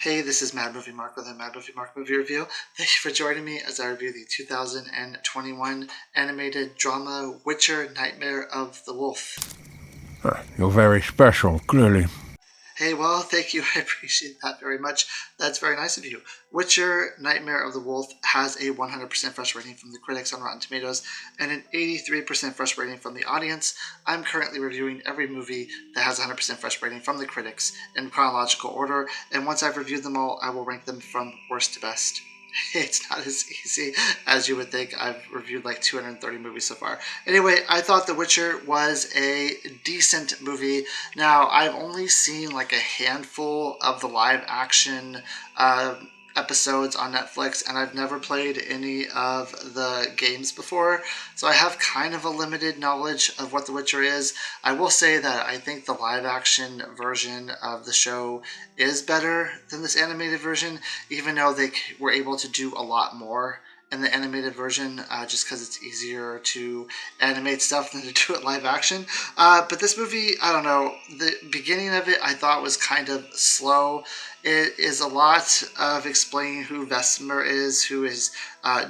Hey, this is Mad Movie Mark with a Mad Movie Mark movie review. Thank you for joining me as I review the 2021 animated drama Witcher: Nightmare of the Wolf. You're very special, clearly. Hey, well, thank you. I appreciate that very much. That's very nice of you. Witcher: Nightmare of the Wolf has a 100% fresh rating from the critics on Rotten Tomatoes and an 83% fresh rating from the audience. I'm currently reviewing every movie that has a 100% fresh rating from the critics in chronological order, and once I've reviewed them all, I will rank them from worst to best. It's not as easy as you would think. I've reviewed like 230 movies so far. Anyway, I thought The Witcher was a decent movie. Now, I've only seen like a handful of the live action episodes on Netflix, and I've never played any of the games before, so I have kind of a limited knowledge of what The Witcher is. I will say that I think the live action version of the show is better than this animated version, even though they were able to do a lot more in the animated version, just because it's easier to animate stuff than to do it live action. But this movie, I don't know, the beginning of it I thought was kind of slow. It is a lot of explaining who Vesemir is, who is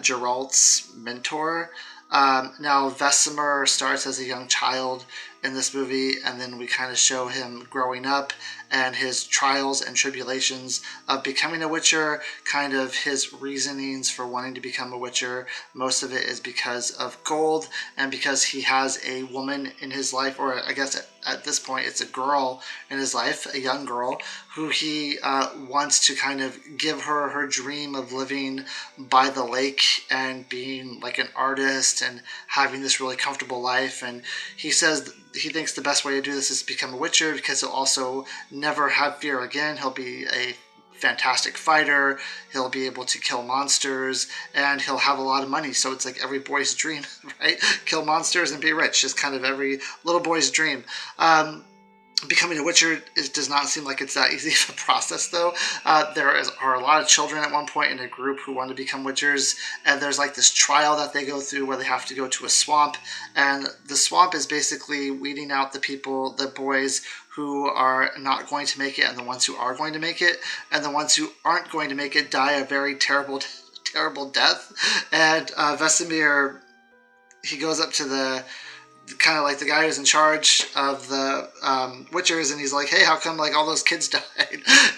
Geralt's mentor. Now, Vesemir starts as a young child in this movie, and then we kind of show him growing up and his trials and tribulations of becoming a Witcher, kind of his reasonings for wanting to become a Witcher. Most of it is because of gold and because he has a woman in his life, or I guess at this point it's a girl in his life, a young girl, who he wants to kind of give her her dream of living by the lake and being like an artist and having this really comfortable life. And he says he thinks the best way to do this is to become a Witcher because he'll also never have fear again. He'll be a fantastic fighter, he'll be able to kill monsters, and he'll have a lot of money. So it's like every boy's dream, right? Kill monsters and be rich is kind of every little boy's dream. Becoming a Witcher does not seem like it's that easy of a process, though. Are a lot of children at one point in a group who want to become Witchers, and there's like this trial that they go through where they have to go to a swamp, and the swamp is basically weeding out the people, the boys who are not going to make it, and the ones who are going to make it, and the ones who aren't going to make it die a very terrible, terrible death. And Vesemir, he goes up to the kind of like the guy who's in charge of the Witchers, and he's like, hey, how come like all those kids died?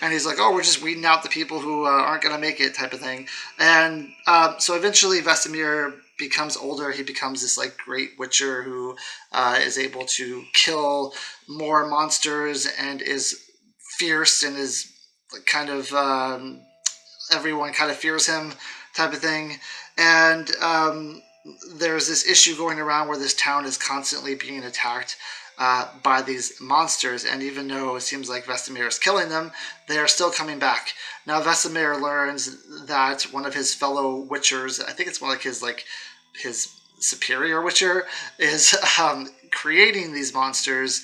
And he's like, oh, we're just weeding out the people who aren't going to make it, type of thing. And so eventually Vesemir becomes older. He becomes this like great Witcher who is able to kill more monsters and is fierce and is like kind of everyone kind of fears him, type of thing. And there's this issue going around where this town is constantly being attacked by these monsters, and even though it seems like Vesemir is killing them, they are still coming back. Now Vesemir learns that one of his fellow Witchers, I think it's more like his superior Witcher, is creating these monsters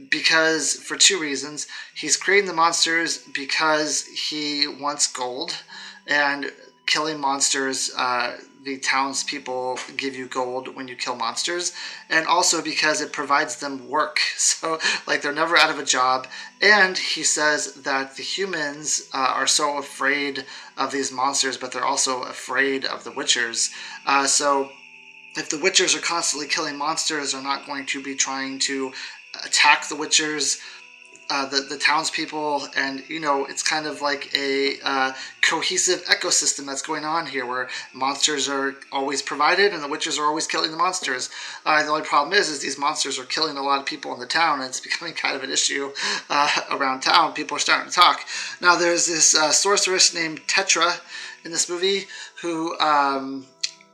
because for two reasons. He's creating the monsters because he wants gold, and killing monsters, the townspeople give you gold when you kill monsters, and also because it provides them work. So, like, they're never out of a job. And he says that the humans are so afraid of these monsters, but they're also afraid of the Witchers. So, if the Witchers are constantly killing monsters, they're not going to be trying to attack the Witchers. The townspeople, and it's kind of like a cohesive ecosystem that's going on here where monsters are always provided and the Witchers are always killing the monsters. The only problem is these monsters are killing a lot of people in the town, and it's becoming kind of an issue around town. People are starting to talk. Now there's this sorceress named Tetra in this movie who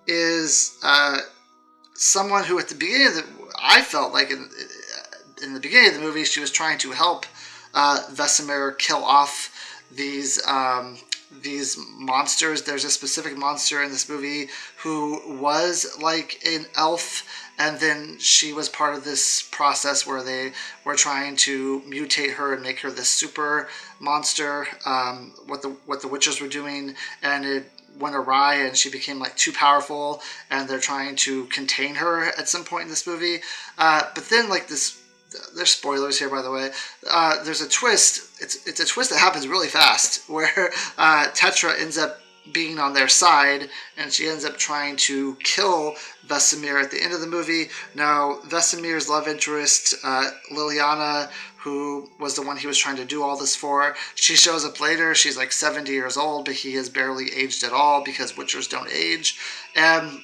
is someone who at the beginning of I felt like in the beginning of the movie, she was trying to help Vesemir kill off these monsters. There's a specific monster in this movie who was like an elf, and then she was part of this process where they were trying to mutate her and make her this super monster. What the Witchers were doing, and it went awry, and she became like too powerful, and they're trying to contain her at some point in this movie. But then like this there's spoilers here, by the way. There's a twist. It's a twist that happens really fast, where Tetra ends up being on their side, and she ends up trying to kill Vesemir at the end of the movie. Now, Vesemir's love interest, Liliana, who was the one he was trying to do all this for, she shows up later. She's like 70 years old, but he has barely aged at all because Witchers don't age. And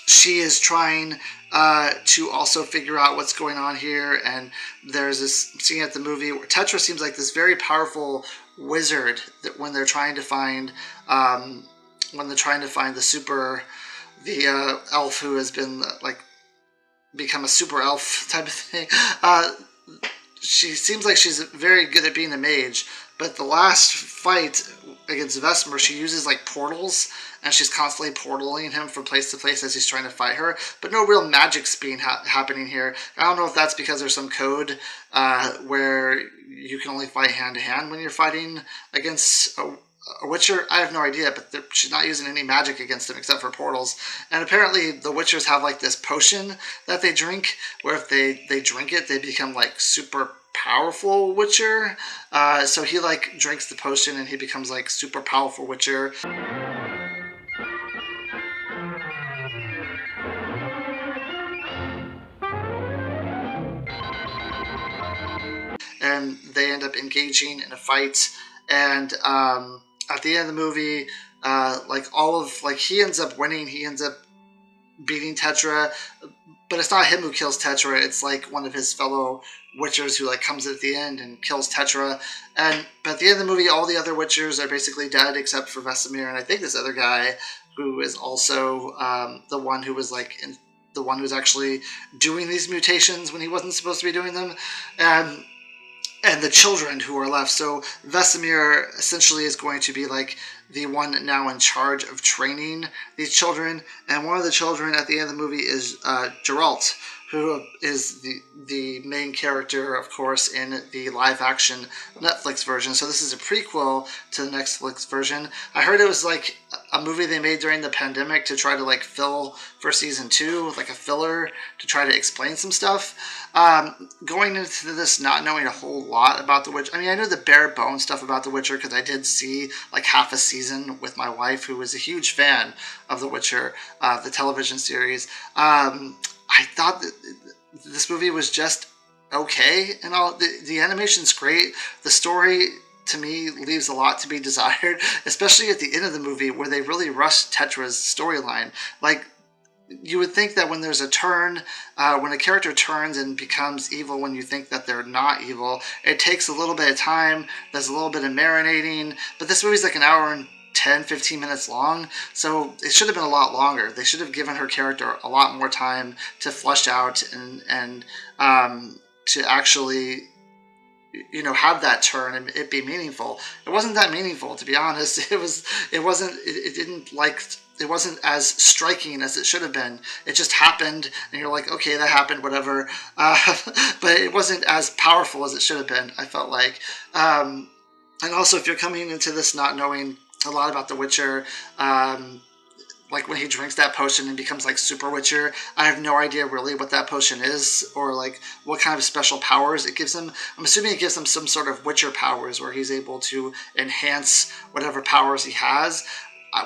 she is trying to also figure out what's going on here. And there's this scene at the movie where Tetra seems like this very powerful wizard that when they're trying to find the elf who has been like become a super elf type of thing. She seems like she's very good at being a mage, but the last fight against Vesemir, she uses like portals, and she's constantly portaling him from place to place as he's trying to fight her, but no real magic's being happening here. I don't know if that's because there's some code where you can only fight hand to hand when you're fighting against a Witcher. I have no idea, but she's not using any magic against him except for portals. And apparently the Witchers have like this potion that they drink, where if they drink it, they become like super powerful Witcher. So he like drinks the potion and he becomes like super powerful Witcher. And they end up engaging in a fight, and at the end of the movie, he ends up winning. He ends up beating Tetra, but it's not him who kills Tetra. It's like one of his fellow Witchers who like comes at the end and kills Tetra. But at the end of the movie, all the other Witchers are basically dead except for Vesemir, and I think this other guy who is also the one who was the one who's actually doing these mutations when he wasn't supposed to be doing them. And the children who are left. So Vesemir essentially is going to be like the one now in charge of training these children. And one of the children at the end of the movie is Geralt, who is the main character, of course, in the live-action Netflix version. So this is a prequel to the Netflix version. I heard it was like a movie they made during the pandemic to try to like fill for season 2, like a filler to try to explain some stuff. Going into this not knowing a whole lot about The Witcher. I mean, I know the bare bone stuff about The Witcher because I did see like half a season with my wife, who was a huge fan of The Witcher, the television series. I thought that this movie was just okay, and all the animation's great. The story to me leaves a lot to be desired, especially at the end of the movie where they really rushed Tetra's storyline. Like, you would think that when there's a turn, when a character turns and becomes evil when you think that they're not evil, it takes a little bit of time. There's a little bit of marinating, but this movie's like an hour and 10-15 minutes long, so it should have been a lot longer. They should have given her character a lot more time to flesh out and to actually, you know, have that turn and it be meaningful. It wasn't that meaningful, to be honest. It wasn't as striking as it should have been. It just happened, and you're like, okay, that happened, whatever. But it wasn't as powerful as it should have been, I felt like. And also, if you're coming into this not knowing a lot about The Witcher, like when he drinks that potion and becomes like Super Witcher, I have no idea really what that potion is or like what kind of special powers it gives him. I'm assuming it gives him some sort of Witcher powers where he's able to enhance whatever powers he has.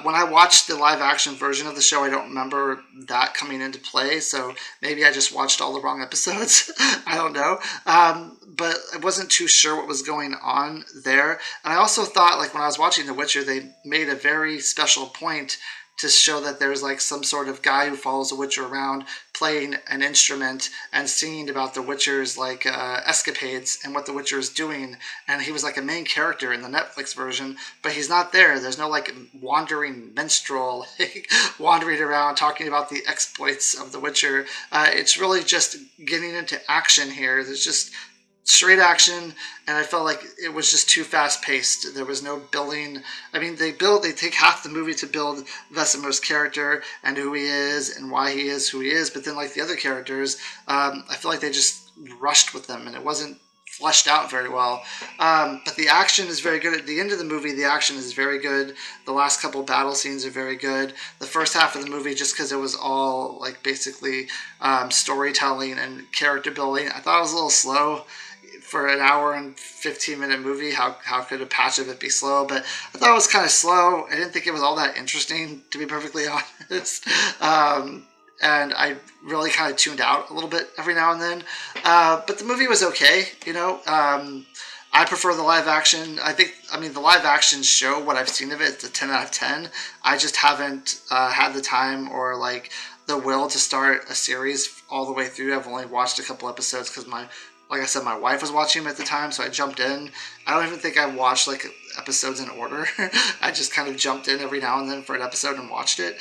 When I watched the live action version of the show, I don't remember that coming into play, so maybe I just watched all the wrong episodes. I don't know. But I wasn't too sure what was going on there. And I also thought, like, when I was watching The Witcher, they made a very special point to show that there's like some sort of guy who follows the Witcher around playing an instrument and singing about the Witcher's like escapades and what the Witcher is doing. And he was like a main character in the Netflix version, but he's not there. There's no like wandering minstrel like, wandering around talking about the exploits of the Witcher. It's really just getting into action here. There's just straight action, and I felt like it was just too fast-paced. There was no building. I mean, they take half the movie to build Vesemir's character and who he is and why he is who he is, but then like the other characters, I feel like they just rushed with them, and it wasn't fleshed out very well. But the action is very good. At the end of the movie, the action is very good. The last couple battle scenes are very good. The first half of the movie, just because it was all like basically storytelling and character building, I thought it was a little slow for an hour and 15-minute movie. How could a patch of it be slow? But I thought it was kind of slow. I didn't think it was all that interesting, to be perfectly honest. And I really kind of tuned out a little bit every now and then. But the movie was okay, you know. I prefer the live action. The live action show, what I've seen of it, it's a 10 out of 10. I just haven't had the time or like the will to start a series all the way through. I've only watched a couple episodes because like I said, my wife was watching them at the time, so I jumped in. I don't even think I watched like episodes in order. I just kind of jumped in every now and then for an episode and watched it.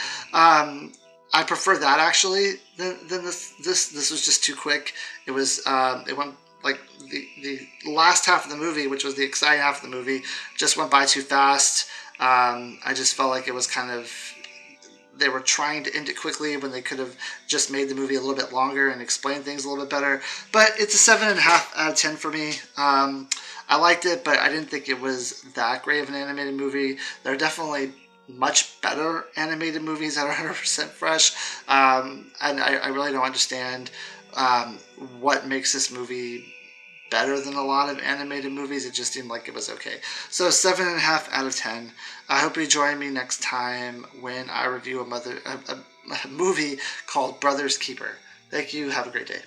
I prefer that actually than this. This was just too quick. It went like the last half of the movie, which was the exciting half of the movie, just went by too fast. I just felt like it was kind of, they were trying to end it quickly when they could have just made the movie a little bit longer and explained things a little bit better. But it's a 7.5 out of 10 for me. I liked it, but I didn't think it was that great of an animated movie. There are definitely much better animated movies that are 100% fresh. And I really don't understand what makes this movie better than a lot of animated movies. It just seemed like it was okay. So 7.5 out of 10. I hope you join me next time when I review a movie called Brother's Keeper. Thank you. Have a great day.